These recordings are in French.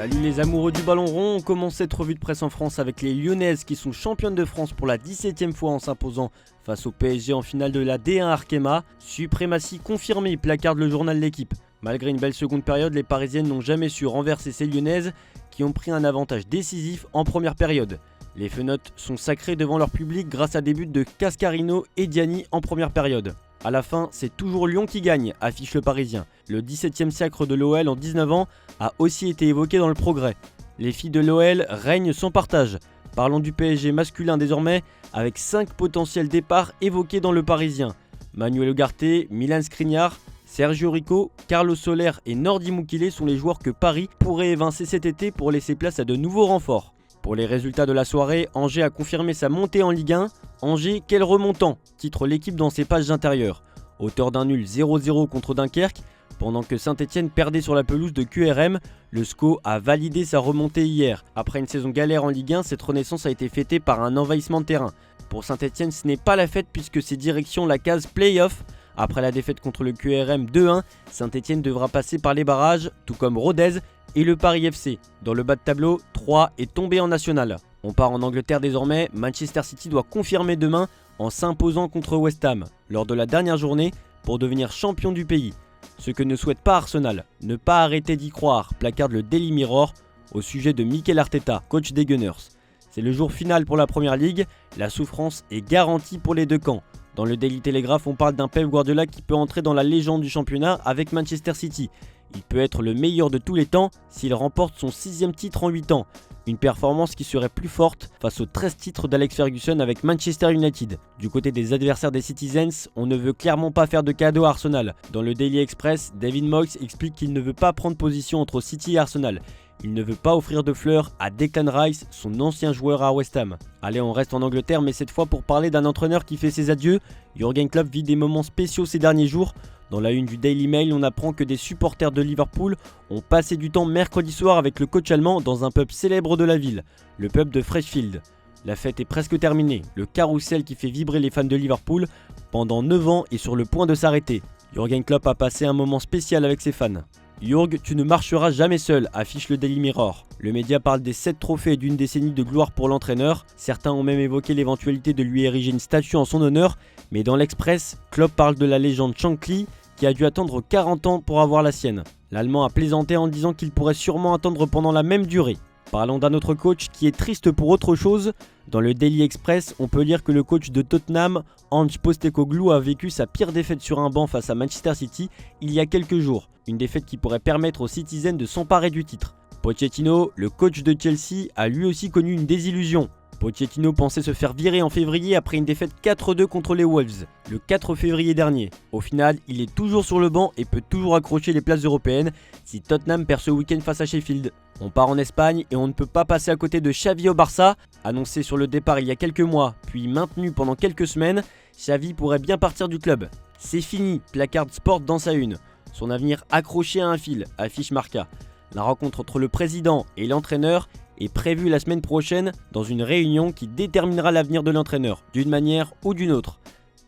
Salut les amoureux du ballon rond, on commence cette revue de presse en France avec les Lyonnaises qui sont championnes de France pour la 17e fois en s'imposant face au PSG en finale de la D1 Arkema. Suprématie confirmée, placarde le journal L'Équipe. Malgré une belle seconde période, les Parisiennes n'ont jamais su renverser ces Lyonnaises qui ont pris un avantage décisif en première période. Les Fenotes sont sacrées devant leur public grâce à des buts de Cascarino et Diani en première période. A la fin, c'est toujours Lyon qui gagne, affiche le Parisien. Le 17e siècle de l'OL en 19 ans a aussi été évoqué dans le Progrès. Les filles de l'OL règnent sans partage. Parlons du PSG masculin désormais, avec 5 potentiels départs évoqués dans le Parisien. Manuel Ugarte, Milan Skriniar, Sergio Rico, Carlos Soler et Nordi Mukiele sont les joueurs que Paris pourrait évincer cet été pour laisser place à de nouveaux renforts. Pour les résultats de la soirée, Angers a confirmé sa montée en Ligue 1. Angers, quel remontant, titre L'Équipe dans ses pages intérieures. Auteur d'un nul 0-0 contre Dunkerque, pendant que Saint-Etienne perdait sur la pelouse de QRM, le SCO a validé sa remontée hier. Après une saison galère en Ligue 1, cette renaissance a été fêtée par un envahissement de terrain. Pour Saint-Etienne, ce n'est pas la fête puisque c'est direction la case play-off. Après la défaite contre le QRM 2-1, Saint-Etienne devra passer par les barrages, tout comme Rodez et le Paris FC. Dans le bas de tableau, 3 est tombé en national. On part en Angleterre désormais, Manchester City doit confirmer demain en s'imposant contre West Ham lors de la dernière journée pour devenir champion du pays. Ce que ne souhaite pas Arsenal, ne pas arrêter d'y croire, placarde le Daily Mirror au sujet de Mikel Arteta, coach des Gunners. C'est le jour final pour la Première Ligue, la souffrance est garantie pour les deux camps. Dans le Daily Telegraph, on parle d'un Pep Guardiola qui peut entrer dans la légende du championnat avec Manchester City. Il peut être le meilleur de tous les temps s'il remporte son 6e titre en 8 ans. Une performance qui serait plus forte face aux 13 titres d'Alex Ferguson avec Manchester United. Du côté des adversaires des Citizens, on ne veut clairement pas faire de cadeau à Arsenal. Dans le Daily Express, David Moyes explique qu'il ne veut pas prendre position entre City et Arsenal. Il ne veut pas offrir de fleurs à Declan Rice, son ancien joueur à West Ham. Allez, on reste en Angleterre, mais cette fois pour parler d'un entraîneur qui fait ses adieux. Jürgen Klopp vit des moments spéciaux ces derniers jours. Dans la une du Daily Mail, on apprend que des supporters de Liverpool ont passé du temps mercredi soir avec le coach allemand dans un pub célèbre de la ville, le pub de Freshfield. La fête est presque terminée, le carrousel qui fait vibrer les fans de Liverpool pendant 9 ans est sur le point de s'arrêter. Jürgen Klopp a passé un moment spécial avec ses fans. Jürg, tu ne marcheras jamais seul, affiche le Daily Mirror. Le média parle des 7 trophées et d'une décennie de gloire pour l'entraîneur. Certains ont même évoqué l'éventualité de lui ériger une statue en son honneur. Mais dans l'Express, Klopp parle de la légende Shankly qui a dû attendre 40 ans pour avoir la sienne. L'Allemand a plaisanté en disant qu'il pourrait sûrement attendre pendant la même durée. Parlons d'un autre coach qui est triste pour autre chose. Dans le Daily Express, on peut lire que le coach de Tottenham, Ange Postecoglou, a vécu sa pire défaite sur un banc face à Manchester City il y a quelques jours. Une défaite qui pourrait permettre aux Citizens de s'emparer du titre. Pochettino, le coach de Chelsea, a lui aussi connu une désillusion. Pochettino pensait se faire virer en février après une défaite 4-2 contre les Wolves, le 4 février dernier. Au final, il est toujours sur le banc et peut toujours accrocher les places européennes si Tottenham perd ce week-end face à Sheffield. On part en Espagne et on ne peut pas passer à côté de Xavi au Barça. Annoncé sur le départ il y a quelques mois, puis maintenu pendant quelques semaines, Xavi pourrait bien partir du club. C'est fini, placarde Sport dans sa une. Son avenir accroché à un fil, affiche Marca. La rencontre entre le président et l'entraîneur est prévue la semaine prochaine dans une réunion qui déterminera l'avenir de l'entraîneur, d'une manière ou d'une autre.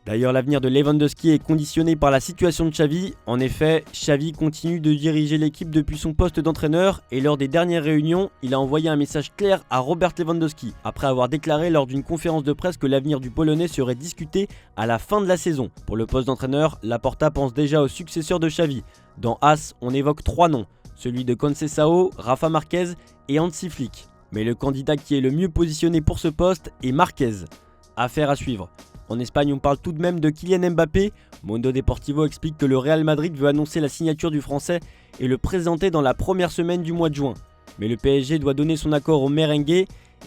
D'ailleurs, l'avenir de Lewandowski est conditionné par la situation de Xavi. En effet, Xavi continue de diriger l'équipe depuis son poste d'entraîneur et lors des dernières réunions, il a envoyé un message clair à Robert Lewandowski, après avoir déclaré lors d'une conférence de presse que l'avenir du Polonais serait discuté à la fin de la saison. Pour le poste d'entraîneur, Laporta pense déjà au successeur de Xavi. Dans AS, on évoque 3 noms, celui de Conceição, Rafa Marquez et Hansi Flick. Mais le candidat qui est le mieux positionné pour ce poste est Marquez. Affaire à suivre. En Espagne, on parle tout de même de Kylian Mbappé. Mundo Deportivo explique que le Real Madrid veut annoncer la signature du Français et le présenter dans la première semaine du mois de juin. Mais le PSG doit donner son accord au merengue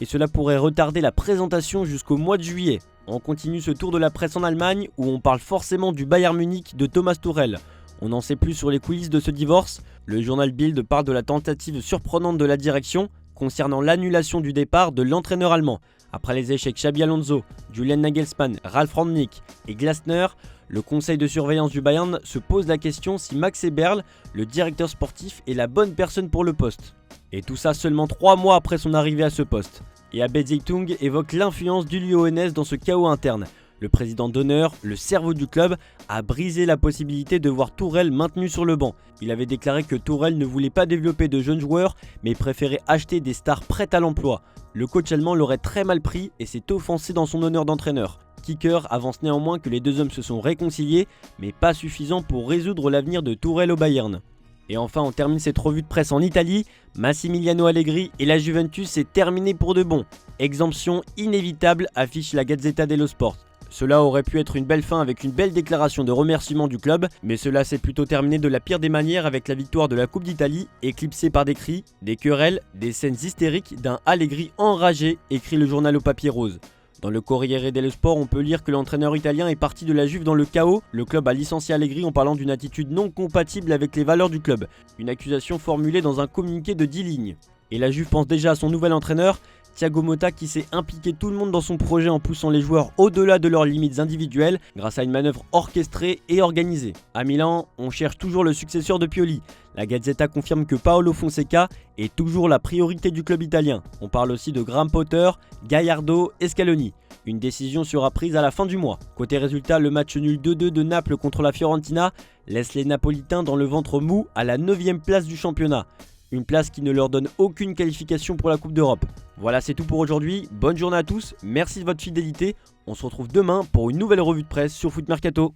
et cela pourrait retarder la présentation jusqu'au mois de juillet. On continue ce tour de la presse en Allemagne où on parle forcément du Bayern Munich de Thomas Tuchel. On n'en sait plus sur les coulisses de ce divorce. Le journal Bild parle de la tentative surprenante de la direction concernant l'annulation du départ de l'entraîneur allemand. Après les échecs Xabi Alonso, Julian Nagelsmann, Ralf Rangnick et Glasner, le conseil de surveillance du Bayern se pose la question si Max Eberl, le directeur sportif, est la bonne personne pour le poste. Et tout ça seulement 3 mois après son arrivée à ce poste. Et Abed Zeitung évoque l'influence du lyonnais dans ce chaos interne. Le président d'honneur, le cerveau du club, a brisé la possibilité de voir Tourelle maintenu sur le banc. Il avait déclaré que Tourelle ne voulait pas développer de jeunes joueurs, mais préférait acheter des stars prêtes à l'emploi. Le coach allemand l'aurait très mal pris et s'est offensé dans son honneur d'entraîneur. Kicker avance néanmoins que les deux hommes se sont réconciliés, mais pas suffisant pour résoudre l'avenir de Tourelle au Bayern. Et enfin, on termine cette revue de presse en Italie. Massimiliano Allegri et la Juventus, c'est terminé pour de bon. Exemption inévitable, affiche la Gazzetta dello Sport. Cela aurait pu être une belle fin avec une belle déclaration de remerciement du club, mais cela s'est plutôt terminé de la pire des manières avec la victoire de la Coupe d'Italie, éclipsée par des cris, des querelles, des scènes hystériques d'un Allegri enragé, écrit le journal au papier rose. Dans le Corriere dello Sport, on peut lire que l'entraîneur italien est parti de la Juve dans le chaos. Le club a licencié Allegri en parlant d'une attitude non compatible avec les valeurs du club. Une accusation formulée dans un communiqué de 10 lignes. Et la Juve pense déjà à son nouvel entraîneur, Thiago Motta, qui s'est impliqué tout le monde dans son projet en poussant les joueurs au-delà de leurs limites individuelles grâce à une manœuvre orchestrée et organisée. À Milan, on cherche toujours le successeur de Pioli. La Gazzetta confirme que Paolo Fonseca est toujours la priorité du club italien. On parle aussi de Graham Potter, Gallardo et Scaloni. Une décision sera prise à la fin du mois. Côté résultat, le match nul 2-2 de Naples contre la Fiorentina laisse les Napolitains dans le ventre mou à la 9e place du championnat. Une place qui ne leur donne aucune qualification pour la Coupe d'Europe. Voilà, c'est tout pour aujourd'hui. Bonne journée à tous, merci de votre fidélité. On se retrouve demain pour une nouvelle revue de presse sur Foot Mercato.